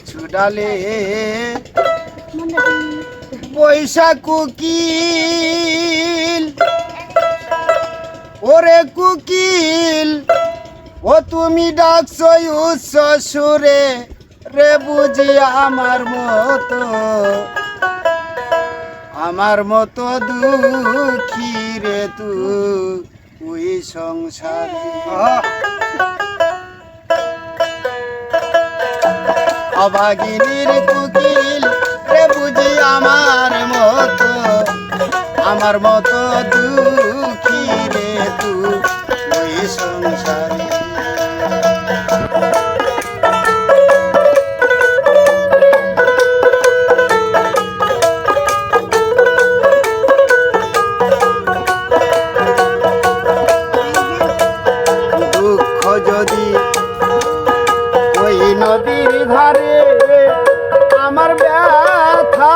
উঁচু ডালে পয়সা কুকিল, ওরে কুকিল ও তুমি ডাকছো উচ্চ সুরে রে বুঝি আমার মতো দুঃখী রে তুই সংসারে। অভাগিনীর কুকিল রে বুঝি আমার মতো দুঃখী রে তুই সংসারে। দুঃখ যদি ওই নদীর ধারে, আমার ব্যথা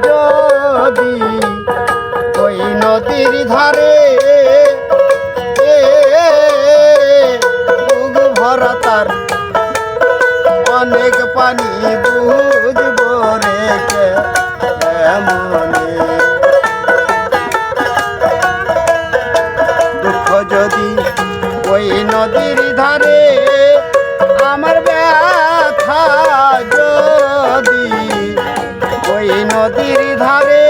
যদি ওই নদীর ধারে, বুক ভরা তার অনেক পানি বুঝবো রে কেমনে। দুঃখ যদি ওই নদীর ধারে, আমার ব্যথা যদি ওই নদীর ধারে,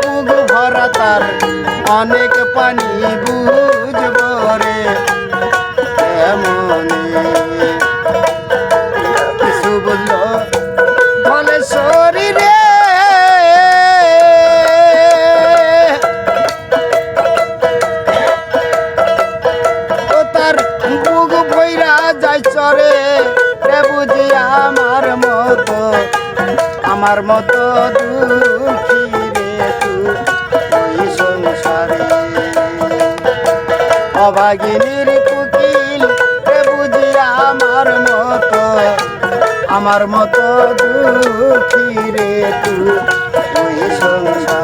বুক ভরা তার অনেক পানি বুঝবো রে কেমনে। কিছু বললো বলে শরীরে, ও তার বুক ভইরা যায় চরে রে বুঝি আমার মতো দুঃখী রে তুই সংসারে। অভাগিনীর কুকিল রে বুঝি আমার মতো দুঃখী রে তুই সংসারে।